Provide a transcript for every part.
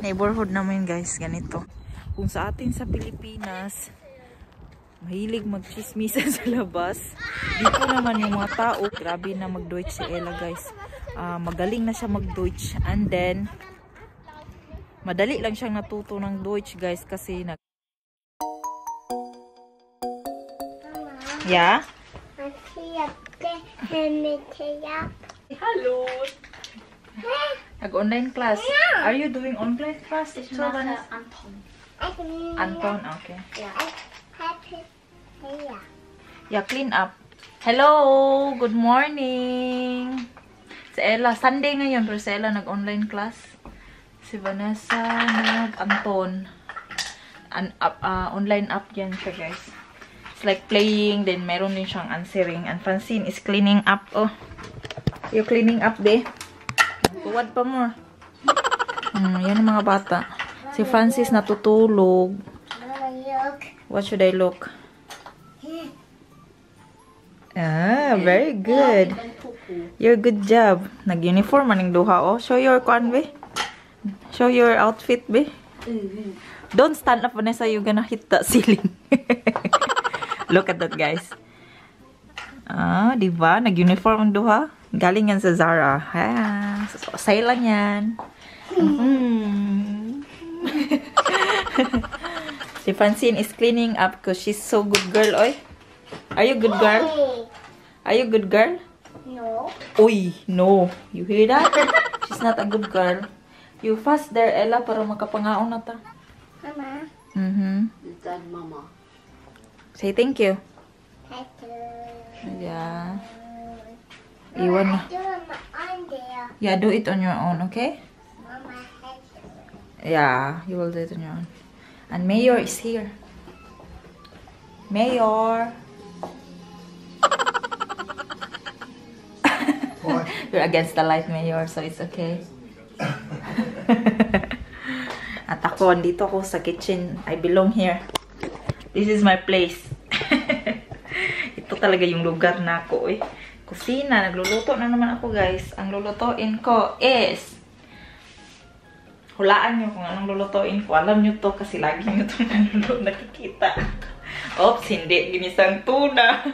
neighborhood namin guys, ganito. Kung sa atin sa Pilipinas, mahilig magchismisa sa labas. Dito naman yung mga tao, grabe na mag-Deutsch si Ella guys. Magaling na siya mag-Deutsch. And then, madali lang siyang natuto ng Deutsch guys kasi Yeah? Hello! Nag-online class. Are you doing online class? Anton, okay. Yeah, clean up. Hello! Good morning! Si Ella, Sunday ngayon, pero si Ella nag-online class. Si Vanessa, Anton. Online app yan siya, guys. It's like playing, then meron din siyang answering. And Francine is cleaning up. Oh, you cleaning up, be? Tuwad pa mo. Yan ang mga bata. Si Francis natutulog. What should I look? Very good. Your good job. Nag-uniform maning duha. Oh, show your be. Show your outfit, be. Don't stand up, Vanessa. You're gonna hit the ceiling. Look at that, guys. Diba? Nag-uniform ang duha. Galing yan sa Zara. Sale lang yan. Si Francine is cleaning up because she's so good girl, oy. Are you good girl? Are you good girl? No. Uy, no. You hear that? She's not a good girl. You fast there, Ella, para makapangaon na ta. Mama. Dad, Mama. Say thank you. Thank you. Yeah. Iwan na. Yeah, do it on your own, okay? Mama, thank you. Yeah, you will do it on your own. And Mayor is here. Mayor. What? You're against the light, Mayor, so it's okay. At ako, andito ako sa kitchen. I belong here. This is my place. Ito talaga yung lugar na ako, eh. Kusina. Nagluluto na naman ako, guys. Ang lulutuin ko is... Hulaan nyo kung anong lulutuin ko. Alam nyo to kasi lagi nyo to nakikita. Oops, hindi. Ginisang tuna.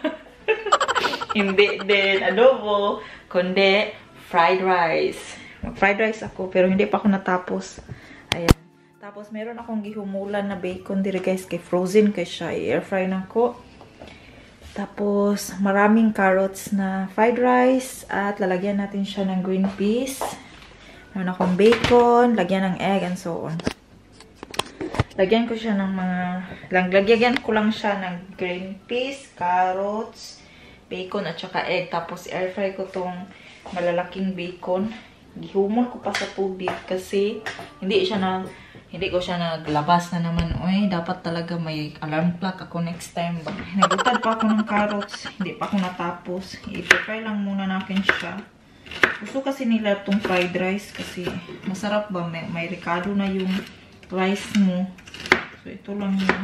Hindi din adobo. Kundi fried rice. Mag-fried rice ako pero hindi pa ako natapos. Ayan. Tapos meron akong gihumulan na bacon dire guys. Kay frozen kay siya. I-air fry na ko. Tapos maraming carrots na fried rice. At lalagyan natin siya ng green peas. Meron akong bacon. Lagyan ng egg and so on. Lagyan ko siya ng mga... Lagyan ko lang siya ng green peas, carrots, bacon at saka egg. Tapos air fry ko tong malalaking bacon. Gihumol ko pa sa tubig kasi hindi ko siya naglabas na naman. Uy, dapat talaga may alarm clock ako next time. Nagutad pa ako ng carrots. Hindi pa ako natapos. I-fry lang muna natin siya. Gusto kasi nila itong fried rice kasi masarap ba? May ricado na yung rice mo. So, ito lang yun.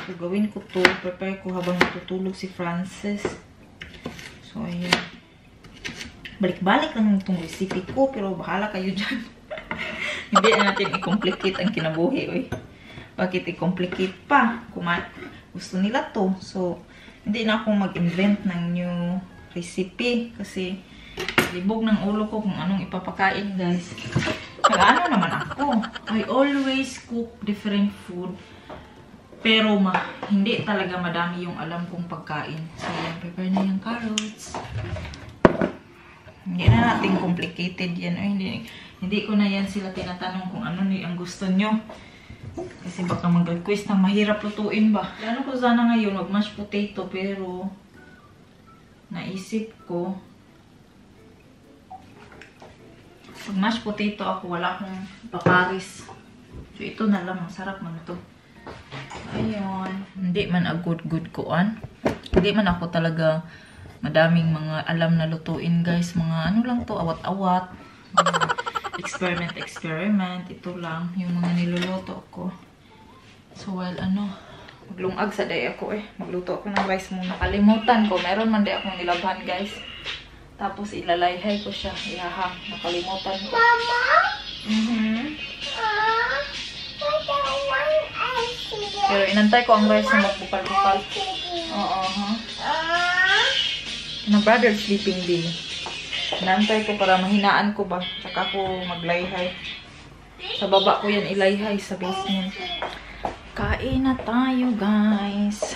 So, gawin ko to. Prepare ko habang natutulog si Francis. So, ayan. Balik-balik lang itong recipe ko. Pero bahala kayo dyan. Hindi natin i-complicate ang kinabuhi. Uy. Bakit i-complicate pa? Kung gusto nila to. So, hindi na akong mag-invent ng new recipe. Kasi, libog ng ulo ko kung anong ipapakain, guys. Ano naman ako. I always cook different food. Pero hindi talaga madami yung alam kong pagkain. So, yan. Prepare na yung carrots. Hindi na natin complicated yan. Ay, hindi ko na yan sila tinatanong kung ano ang gusto nyo. Kasi baka mag-request ng mahirap lutuin ba. Ano ko sana ngayon, mag-mashed potato. Pero, naisip ko, pag mashed potato ako, wala akong paparis. So, ito na lang. Masarap man ito. Ayun. Hindi man a good kuan. Hindi man ako talaga madaming mga alam na lutuin, guys. Mga ano lang to, awat-awat. Experiment. Ito lang. Yung mga niluluto ko. So, well, maglungag sa day ako eh. Magluto ako ng rice muna. Kalimutan ko. Meron man day akong nilabhan, guys. Tapos ilalayhay ko siya. Ihahang. Nakalimutan ko. Mama? Mm-hmm. Inantay ko ang rice na magbukal-bukal. Oo, ha? Na brother sleeping din. Inantay ko para mahinaan ko ba. Tsaka ako maglayhay. Sa baba ko yan ilayhay sa basement. Kain na tayo, guys.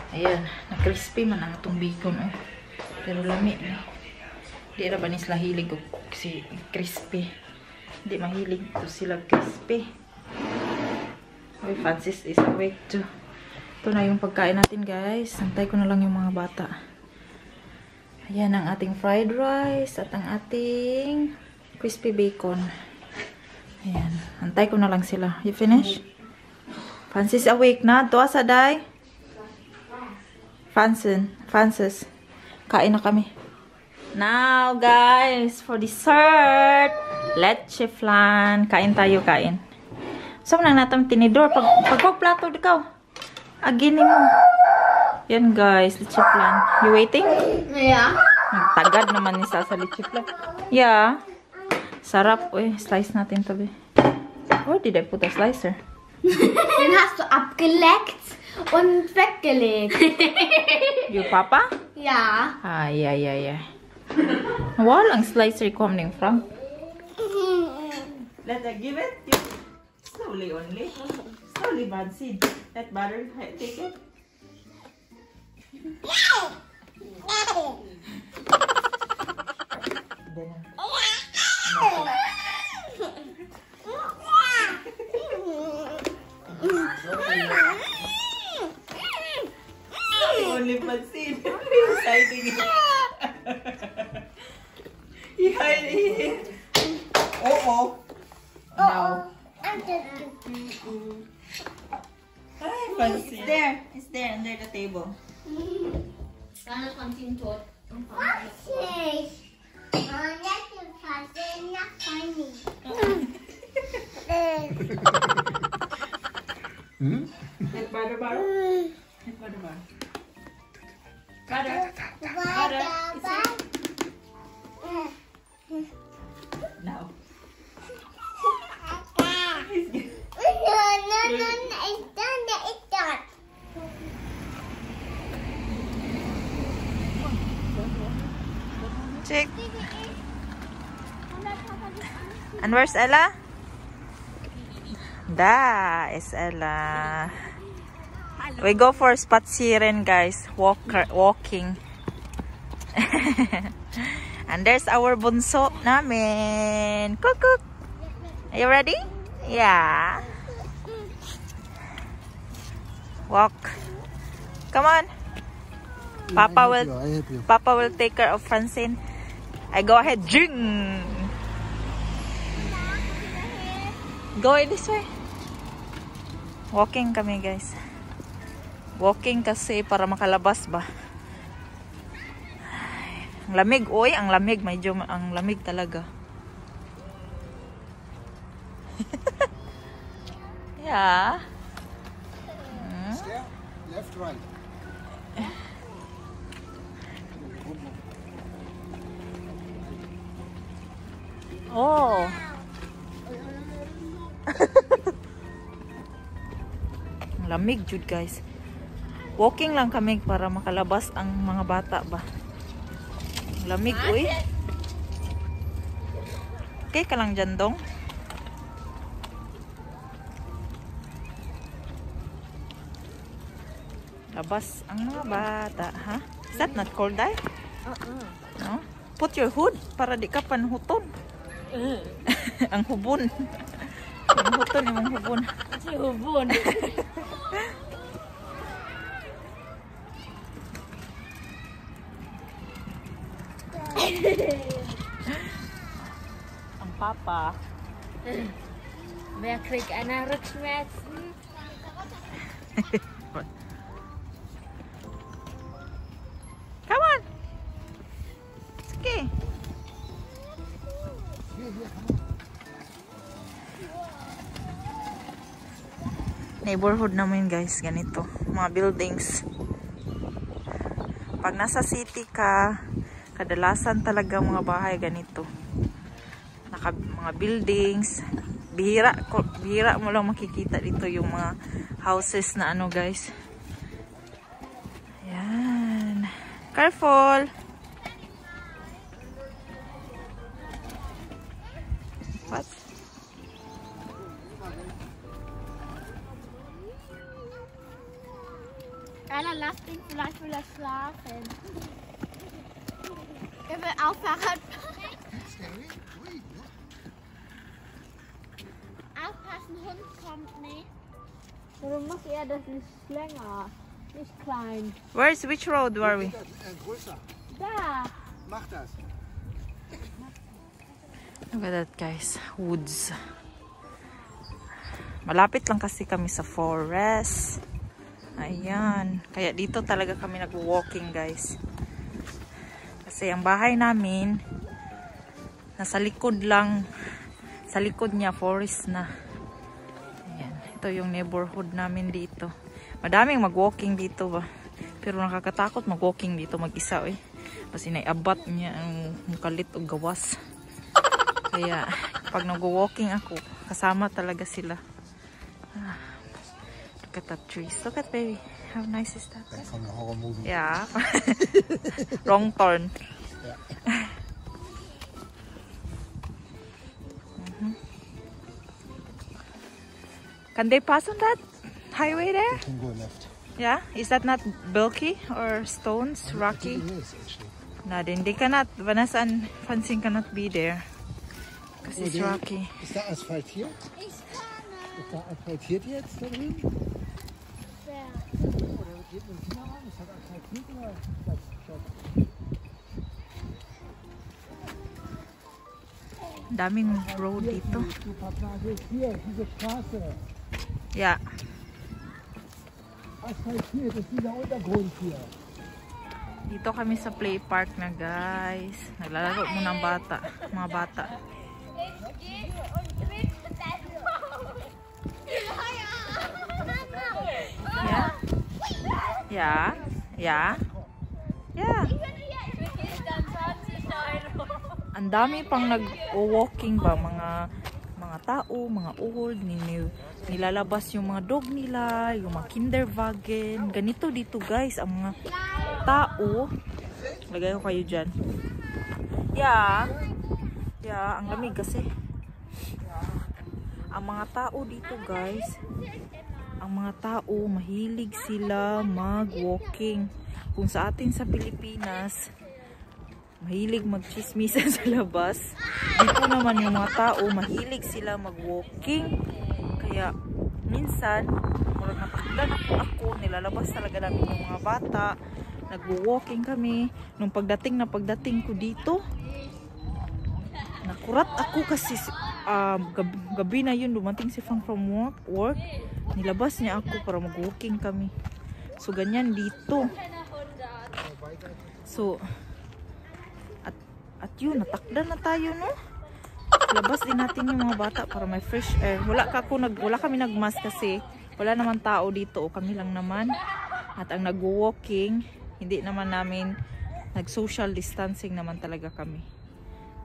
Ayan. Na-crispy man ang itong bacon. Eh. Pero lami na. Di na ba ni sila hilig ko kasi crispy. Di mahilig ko sila crispy. Uy, Francis is awake too. Ito na yung pagkain natin, guys. Antay ko na lang yung mga bata. Ayan ang ating fried rice at ang ating crispy bacon. Ayan. Antay ko na lang sila. You finish? Francis awake na. Tuwa sa day. Francis. Kain na kami. Now, guys, for dessert, leche flan. Kain tayo, kain. Saan nang natang tinidor? Pagplato ikaw. Agini mo. Yan, guys, leche flan. You waiting? Yeah. Tagad naman ni sa leche flan. Yeah. Sarap. Uy, slice natin tabi. Where did I put a slicer? Den hast du abgeleckt und weggelegt. Your papa? Ja. Ay. Walang slicer coming from. Let's give it. Slowly only. Slowly, Bansid. Let butter take it. Only Bansid. He's hiding it. He hiding it. Oh. No. Ay, Bansid. It's there under the table. Sana kantin tot. Let butter. Let butter. Butter. No. It's done. Check. And where's Ella? Da is Ella. We go for spazieren, guys. Walking. And there's our bunso namin. Cook. Are you ready? Yeah. Walk. Come on. Papa will take care of Francine. I go ahead. Jing. Go this way. Walking kami, guys. Walking kasi para makalabas ba. Ang lamig. Oy, ang lamig. Medyo ang lamig talaga. Yeah. Left, right. Oh. Ang lamig jud, guys. Walking lang kami para makalabas ang mga bata ba. Ang lamig, uy. Okay ka lang dyan, dong. Labas ang mga bata, ha? Is that not cold, Day? No? Put your hood para di ka panhuton. Ang hubon. Ang huton yung hubon. Si hubon. Ang papa. Wer kriegt einer Rückenschmerzen? Come on. It's okay. Neighborhood namin, guys, ganito. Mga buildings. Pag nasa city ka, kadalasan talaga mga bahay ganito. Mga mga buildings. Bihira mo lang makikita dito yung mga houses na ano guys. Ayan. Careful! What? Ella, lass den vielleicht wieder schlafen. Er will auch Fahrrad fahren. Aufpassen, Hund kommt nicht. Du musst eher, das ist länger, nicht klein. Which road were we? Größer. Da. Mach das. Look at that guys, woods. Malapit lang kasi kami sa forest. Ayan. Kaya dito talaga kami nag-walking guys. Kasi ang bahay namin nasa likod lang. Sa likod niya forest na. Ayan. Ito yung neighborhood namin dito. Madaming mag-walking dito ba. Pero nakakatakot mag-walking dito mag-isa eh. Kasi naiabat niya ang mukalit o gawas. Kaya pag nag-walking ako, kasama talaga sila. Look at that trees. Look at baby. How nice is that? That's from the horror movie. Yeah. Wrong turn. Can they pass on that highway there? You can go left. Yeah. Is that not bulky or stones, rocky? It is actually. No, then they cannot. Vanessa and Francine cannot be there because it's rocky. Ist da asphaltiert? Ich kann. Ist da asphaltiert jetzt da drüben? Wer? Oder geht mit dem Finger ran? Ist das asphaltiert oder das Stopp? Daming road dito. Hier, diese Straße. Yeah. Asphaltiert ist dieser Untergrund hier. Dito kami sa play park na guys. Naglalaro muna ang bata, mga bata. Yeah. Yeah. Yeah. Yeah. Ang dami pang nag-walking ba mga tao, mga old, nilalabas yung mga dog nila, yung mga kinderwagen. Ganito dito guys, ang mga tao. Lagay ko kayo dyan. Yeah. Yeah, ang lamig kasi. Ang mga tao dito guys, ang mga tao, mahilig sila mag-walking. Kung sa atin sa Pilipinas, mahilig mag-chismisan sa labas. Dito naman yung mga tao, mahilig sila mag-walking. Kaya, minsan, murag napagdan ako, nilalabas talaga namin yung mga bata. Nag-walking kami. Nung pagdating ko dito, nakurat ako kasi gabi na yun, dumating si Fang from work. Nilabas niya ako para mag-walking kami. So, ganyan dito. So, at yun, natakdan na tayo, no? Labas din natin yung mga bata para may fresh air. Wala kami nagmask kasi wala naman tao dito o kami lang naman. At ang nag-walking, hindi naman namin nag-social distancing naman talaga kami.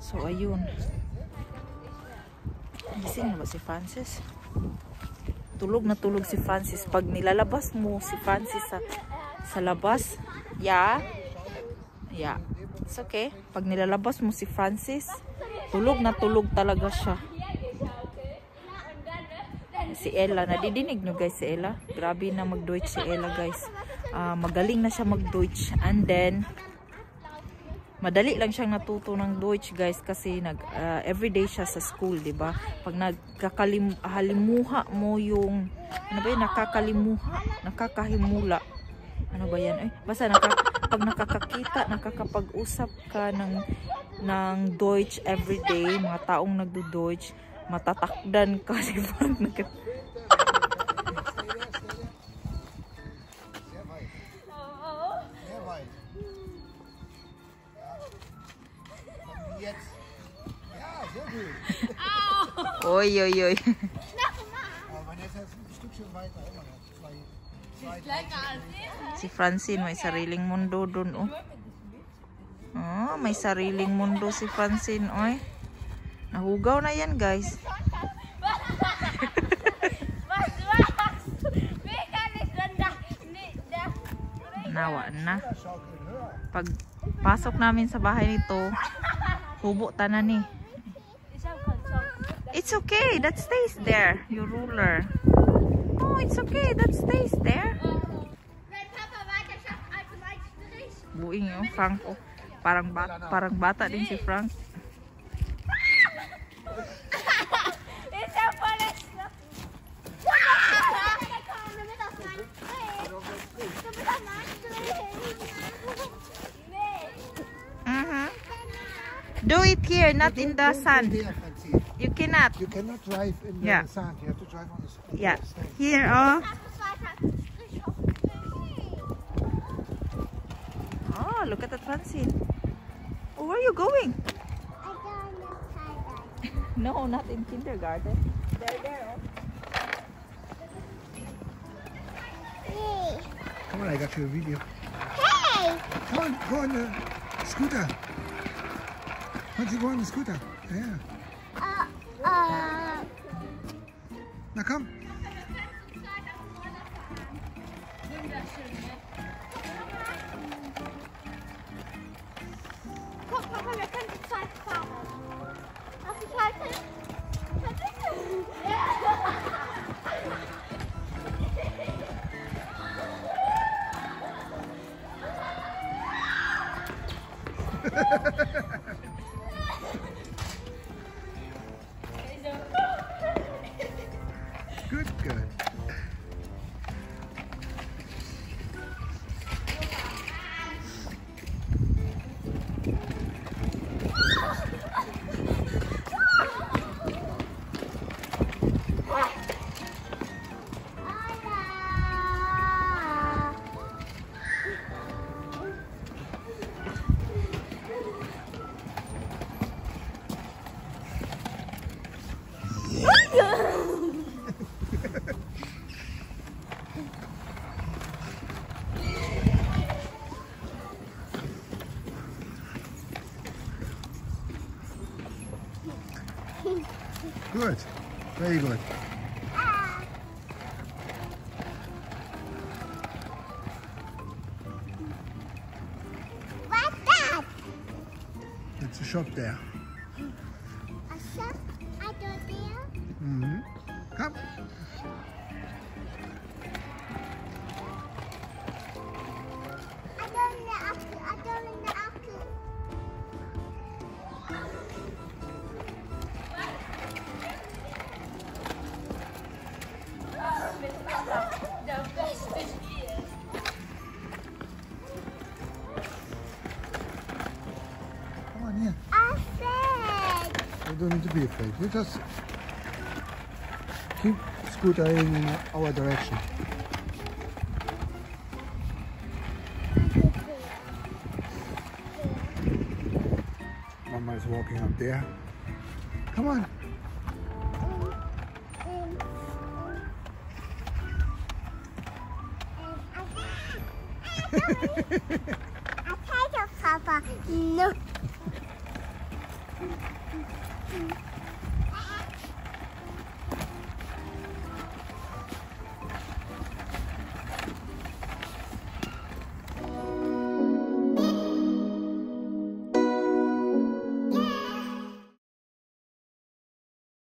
So, ayun. Gising na ba si Francis? Tulog na tulog si Francis. Pag nilalabas mo si Francis sa labas, yeah. It's okay. Pag nilalabas mo si Francis, tulog na tulog talaga siya. Si Ella, nadidinig nyo guys si Ella? Grabe na mag-Deutsch si Ella guys. Magaling na siya mag-Deutsch. And then, madali lang siyang natuto ng Deutsch guys kasi everyday siya sa school, diba? Pag nakakalimuha mo yung, ano ba yun? Nakakahimula. Ano ba yan? Basta pag nakakapag-usap ka ng Deutsch everyday, mga taong nagdo-Deutsch, matatakdan ka di ba? Oy. Si Francine may sariling mundo dun, oh. Oh, may sariling mundo si Francine, oy. Nahugaw na yan, guys. Nawa na. Pag pasok namin sa bahay nito, hubo tanan ni. It's okay, that stays there, your ruler. Oh, it's okay, that stays there. Buing yung Frank. Oh, parang bata din si Frank. Do it here, not in the sand. You cannot. You cannot drive in Yeah. the sand. You have to drive on the sand. Yeah. Here, oh. Oh, look at that Francine. Oh, where are you going? No, not in kindergarten. There. Come on, I got you a video. Hey! Come on, go on the scooter. Why don't you go on the scooter? Yeah. Now come. Guck, Papa, wir können zu zweit fahren. Darf ich halten? Good. Good. Very good. What's that? It's a shop there. A shop? I don't know. Mm-hmm. Come. I don't know. Come on here. Afraid. You don't need to be afraid. You just keep scootering in our direction. Mama is walking up there. Come on. I tried to Papa. No.